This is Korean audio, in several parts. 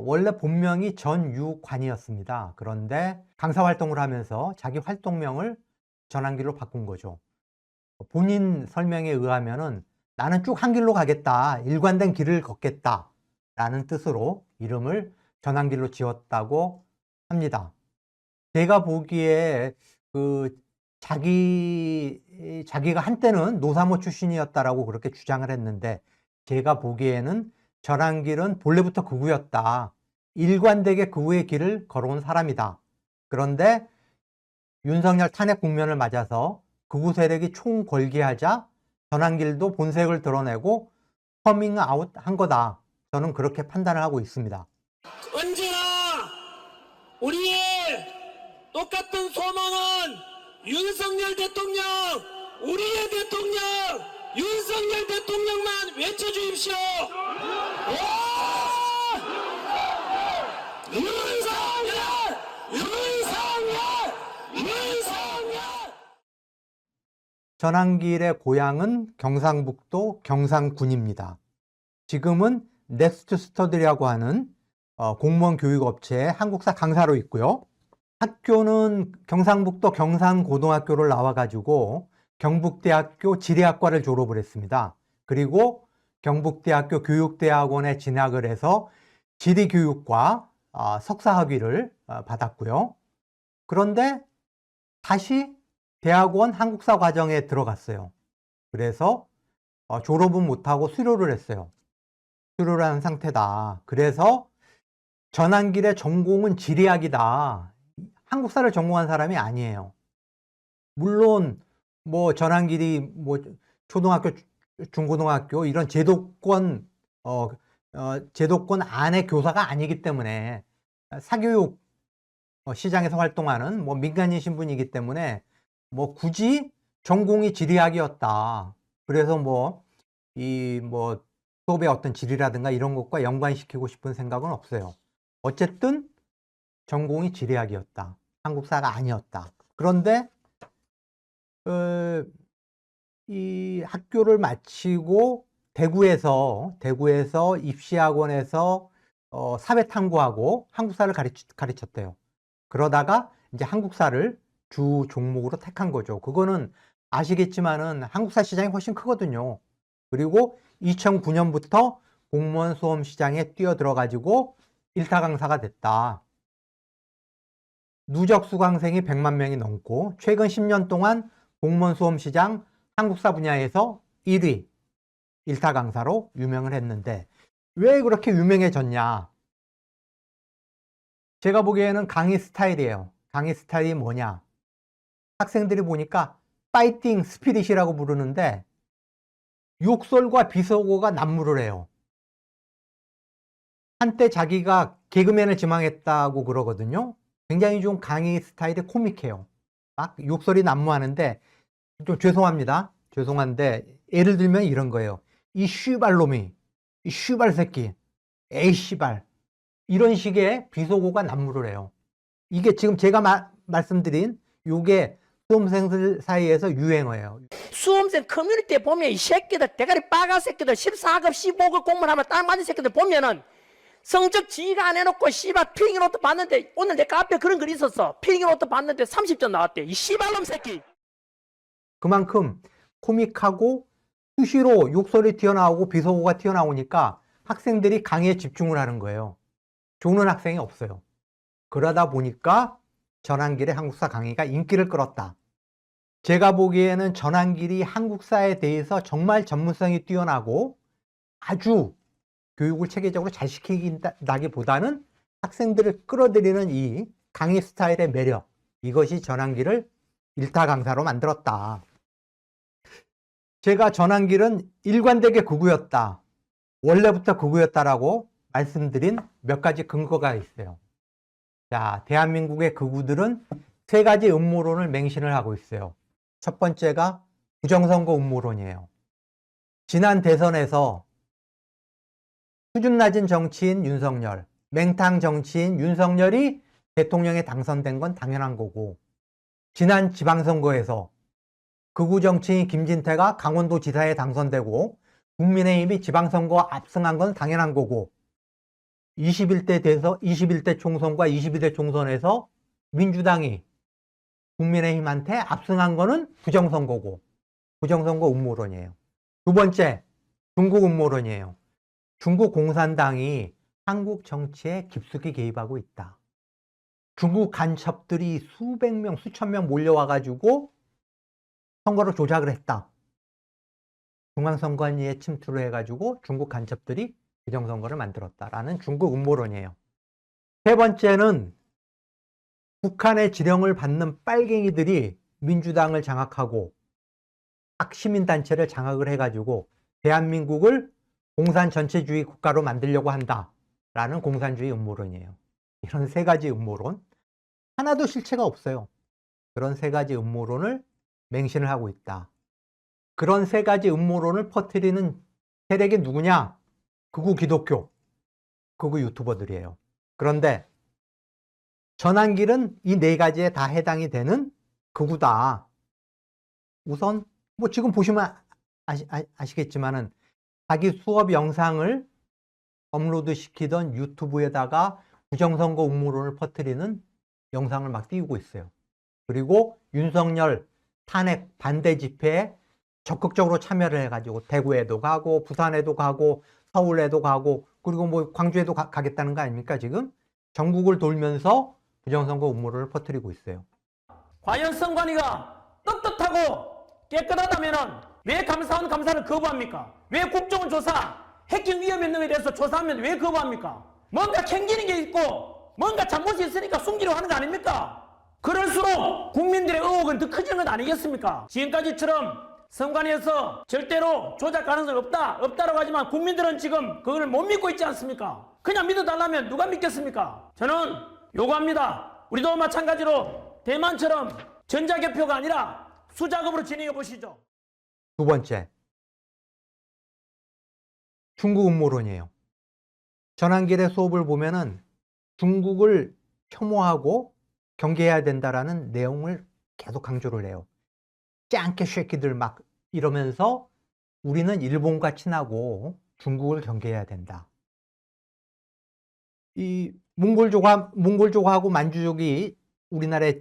원래 본명이 전유관이었습니다. 그런데 강사 활동을 하면서 자기 활동명을 전환길로 바꾼 거죠. 본인 설명에 의하면은 나는 쭉 한 길로 가겠다, 일관된 길을 걷겠다 라는 뜻으로 이름을 전환길로 지었다고 합니다. 제가 보기에 자기가 한때는 노사모 출신이었다라고 그렇게 주장을 했는데, 제가 보기에는 전환길은 본래부터 극우였다, 일관되게 극우의 길을 걸어온 사람이다. 그런데 윤석열 탄핵 국면을 맞아서 극우 세력이 총궐기하자 전환길도 본색을 드러내고 커밍아웃 한 거다, 저는 그렇게 판단을 하고 있습니다. 언제나 우리의 똑같은 소망은 윤석열 대통령, 우리의 대통령, 윤석열 대통령만 외쳐주십시오. 윤석열! 윤석열! 윤석열! 전환길의 고향은 경상북도 경상군입니다. 지금은 넥스트 스터디라고 하는 공무원 교육업체의 한국사 강사로 있고요. 학교는 경상북도 경상고등학교를 나와가지고 경북대학교 지리학과를 졸업을 했습니다. 그리고 경북대학교 교육대학원에 진학을 해서 지리교육과 석사학위를 받았고요. 그런데 다시 대학원 한국사 과정에 들어갔어요. 그래서 졸업은 못하고 수료를 했어요. 수료를 한 상태다. 그래서 전환길의 전공은 지리학이다, 한국사를 전공한 사람이 아니에요. 물론 뭐 전환길이 뭐 초등학교, 중고등학교 이런 제도권 안의 교사가 아니기 때문에, 사교육 시장에서 활동하는 뭐 민간인 신분이기 때문에 뭐 굳이 전공이 지리학이었다, 그래서 뭐 수업의 어떤 질이라든가 이런 것과 연관시키고 싶은 생각은 없어요. 어쨌든 전공이 지리학이었다, 한국사가 아니었다. 그런데 이 학교를 마치고 대구에서 입시학원에서 사회탐구하고 한국사를 가르쳤대요. 그러다가 이제 한국사를 주 종목으로 택한 거죠. 그거는 아시겠지만은 한국사 시장이 훨씬 크거든요. 그리고 2009년부터 공무원 수험 시장에 뛰어들어 가지고 일타 강사가 됐다. 누적 수강생이 100만 명이 넘고 최근 10년 동안 공무원 수험 시장 한국사 분야에서 1위 일타 강사로 유명을 했는데, 왜 그렇게 유명해졌냐? 제가 보기에는 강의 스타일이에요. 강의 스타일이 뭐냐? 학생들이 보니까 파이팅 스피릿이라고 부르는데 욕설과 비속어가 난무를 해요. 한때 자기가 개그맨을 지망했다고 그러거든요. 굉장히 좀 강의 스타일이 코믹해요. 막 욕설이 난무하는데, 좀 죄송한데 예를 들면 이런 거예요. 이 씨발놈이, 이 씨발 새끼, 에이 씨발, 이런 식의 비속어가 난무를 해요. 이게 지금 제가 말씀드린 요게 수험생들 사이에서 유행어예요. 수험생 커뮤니티에 보면 이 새끼들, 대가리 빠가 새끼들, 14급 15급 공부하면 딱 맞는 새끼들 보면은 성적 지휘가 안 해놓고 씨발 필기노트 봤는데, 오늘 내 카페에 그런 글이 있었어. 필기노트 봤는데 30점 나왔대. 이 씨발놈 새끼. 그만큼 코믹하고 수시로 욕설이 튀어나오고 비속어가 튀어나오니까 학생들이 강의에 집중을 하는 거예요. 조는 학생이 없어요. 그러다 보니까 전환길의 한국사 강의가 인기를 끌었다. 제가 보기에는 전환길이 한국사에 대해서 정말 전문성이 뛰어나고 아주 교육을 체계적으로 잘 시키긴다기보다는 학생들을 끌어들이는 이 강의 스타일의 매력, 이것이 전환길을 일타 강사로 만들었다. 제가 전환길은 일관되게 극우였다, 원래부터 극우였다라고 말씀드린 몇 가지 근거가 있어요. 자, 대한민국의 극우들은 세 가지 음모론을 맹신을 하고 있어요. 첫 번째가 부정선거 음모론이에요. 지난 대선에서 수준 낮은 정치인 윤석열, 맹탕 정치인 윤석열이 대통령에 당선된 건 당연한 거고, 지난 지방선거에서 극우 정치인 김진태가 강원도 지사에 당선되고 국민의힘이 지방선거 압승한 건 당연한 거고, 21대 총선과 22대 총선에서 민주당이 국민의힘한테 압승한 거는 부정선거고, 부정선거 음모론이에요. 두 번째, 중국 음모론이에요. 중국 공산당이 한국 정치에 깊숙이 개입하고 있다. 중국 간첩들이 수백 명, 수천 명 몰려와가지고 선거를 조작을 했다. 중앙선관위에 침투를 해가지고 중국 간첩들이 부정선거를 만들었다라는 중국 음모론이에요. 세 번째는 북한의 지령을 받는 빨갱이들이 민주당을 장악하고 각 시민단체를 장악을 해가지고 대한민국을 공산 전체주의 국가로 만들려고 한다라는 공산주의 음모론이에요. 이런 세 가지 음모론, 하나도 실체가 없어요. 그런 세 가지 음모론을 맹신을 하고 있다. 그런 세 가지 음모론을 퍼뜨리는 세력이 누구냐? 극우 기독교, 극우 유튜버들이에요. 그런데 전환길은 이 네 가지에 다 해당이 되는 극우다. 우선 뭐 지금 보시면 아시겠지만은 자기 수업 영상을 업로드 시키던 유튜브에다가 부정선거 음모론을 퍼뜨리는 영상을 막 띄우고 있어요. 그리고 윤석열 탄핵 반대 집회에 적극적으로 참여를 해가지고 대구에도 가고 부산에도 가고 서울에도 가고 그리고 뭐 광주에도 가겠다는 거 아닙니까? 지금 전국을 돌면서 부정선거 음모론을 퍼뜨리고 있어요. 과연 선관위가 떳떳하고 깨끗하다면은 왜 감사원 감사를 거부합니까? 왜 국정조사 해킹 위험 있는 것에 대해서 조사하면 왜 거부합니까? 뭔가 챙기는 게 있고 뭔가 잘못이 있으니까 숨기려고 하는 거 아닙니까? 그럴수록 국민들의 의혹은 더 커지는 것 아니겠습니까? 지금까지처럼 선관위에서 절대로 조작 가능성이 없다라고 하지만 국민들은 지금 그걸 못 믿고 있지 않습니까? 그냥 믿어달라면 누가 믿겠습니까? 저는 요구합니다. 우리도 마찬가지로 대만처럼 전자개표가 아니라 수작업으로 진행해 보시죠. 두 번째, 중국 음모론이에요. 전환길의 수업을 보면은 중국을 혐오하고 경계해야 된다라는 내용을 계속 강조를 해요. 짱깨 쉐끼들 막 이러면서 우리는 일본과 친하고 중국을 경계해야 된다. 이 몽골족하고 만주족이 우리나라에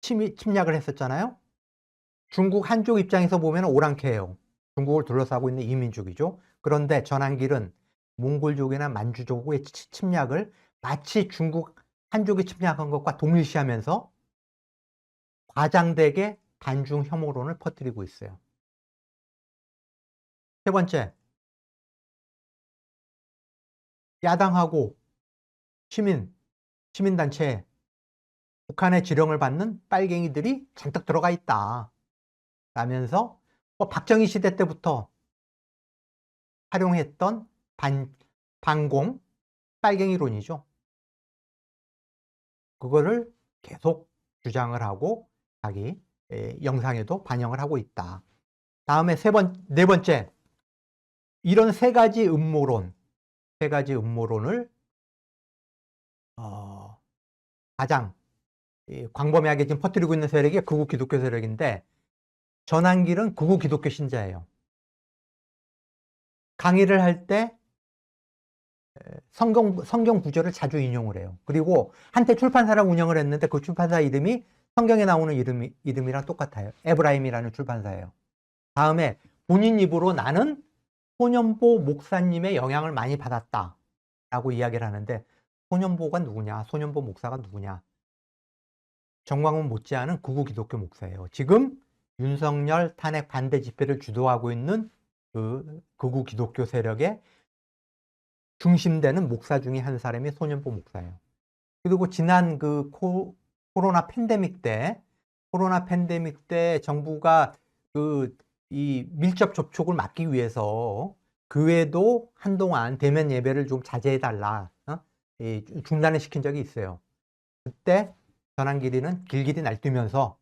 침략을 했었잖아요. 중국 한쪽 입장에서 보면 오랑캐예요. 중국을 둘러싸고 있는 이민족이죠. 그런데 전환길은 몽골족이나 만주족의 침략을 마치 중국 한족이 침략한 것과 동일시하면서 과장되게 반중 혐오론을 퍼뜨리고 있어요. 세 번째, 야당하고 시민단체에 북한의 지령을 받는 빨갱이들이 잔뜩 들어가 있다 라면서 박정희 시대 때부터 활용했던 반공 빨갱이론이죠. 그거를 계속 주장을 하고 자기 영상에도 반영을 하고 있다. 다음에 네 번째, 이런 세 가지 음모론을 가장 광범위하게 지금 퍼뜨리고 있는 세력이 극우 기독교 세력인데 전환길은 극우 기독교 신자예요. 강의를 할 때 성경 구절을 자주 인용을 해요. 그리고 한때 출판사를 운영을 했는데 그 출판사 이름이 성경에 나오는 이름이랑 똑같아요. 에브라임이라는 출판사예요. 다음에 본인 입으로 나는 소년보 목사님의 영향을 많이 받았다 라고 이야기를 하는데 소년보가 누구냐? 소년보 목사가 누구냐? 정광훈 못지않은 극우 기독교 목사예요. 지금 윤석열 탄핵 반대 집회를 주도하고 있는 그 극우 기독교 세력의 중심되는 목사 중에 한 사람이 소년보 목사예요. 그리고 지난 그 코로나 팬데믹 때 정부가 이 밀접 접촉을 막기 위해서 교회도 한동안 대면 예배를 좀 자제해달라 중단을 시킨 적이 있어요. 그때 전환길이는 길길이 날뛰면서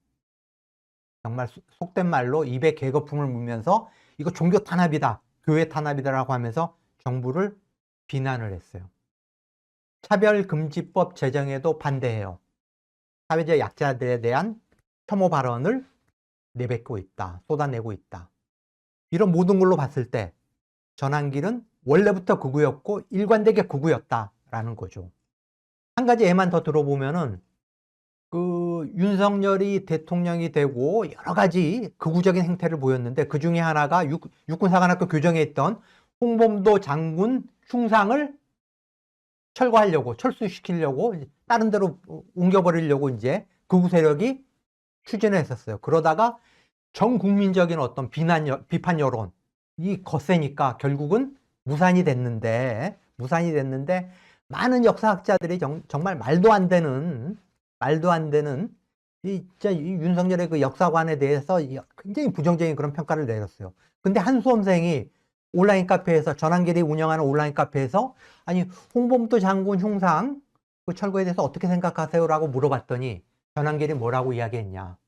정말 속된 말로 입에 개거품을 물면서 이거 종교 탄압이다, 교회 탄압이다라고 하면서 정부를 비난을 했어요. 차별금지법 제정에도 반대해요. 사회적 약자들에 대한 혐오 발언을 내뱉고 있다, 쏟아내고 있다. 이런 모든 걸로 봤을 때 전환길은 원래부터 극우였고 일관되게 극우였다 있다라는 거죠. 한 가지 예만 더 들어보면은 그 윤석열이 대통령이 되고 여러 가지 극우적인 행태를 보였는데 그 중에 하나가 육군사관학교 교정에 있던 홍범도 장군 흉상을 철거하려고, 철수시키려고, 다른 데로 옮겨버리려고 이제 극우 세력이 추진을 했었어요. 그러다가 전 국민적인 어떤 비판 여론이 거세니까 결국은 무산이 됐는데 많은 역사학자들이 정말 말도 안 되는 진짜 이 윤석열의 그 역사관에 대해서 굉장히 부정적인 그런 평가를 내렸어요. 근데 한 수험생이 온라인 카페에서, 전한길이 운영하는 온라인 카페에서 아니 홍범도 장군 흉상 그 철거에 대해서 어떻게 생각하세요? 라고 물어봤더니 전한길이 뭐라고 이야기했냐.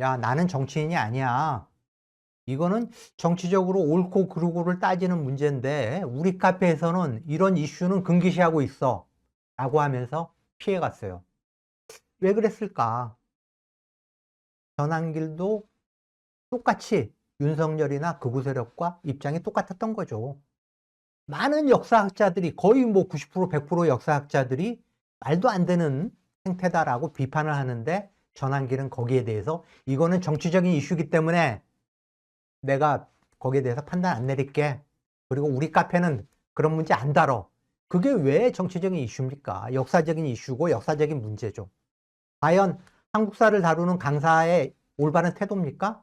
야, 나는 정치인이 아니야. 이거는 정치적으로 옳고 그르고를 따지는 문제인데 우리 카페에서는 이런 이슈는 금기시하고 있어 라고 하면서 피해갔어요. 왜 그랬을까? 전한길도 똑같이 윤석열이나 극우 세력과 입장이 똑같았던 거죠. 많은 역사학자들이 거의 뭐 90% 100% 역사학자들이 말도 안 되는 행태다라고 비판을 하는데 전한길은 거기에 대해서 이거는 정치적인 이슈이기 때문에 내가 거기에 대해서 판단 안 내릴게. 그리고 우리 카페는 그런 문제 안 다뤄. 그게 왜 정치적인 이슈입니까? 역사적인 이슈고 역사적인 문제죠. 과연 한국사를 다루는 강사의 올바른 태도입니까?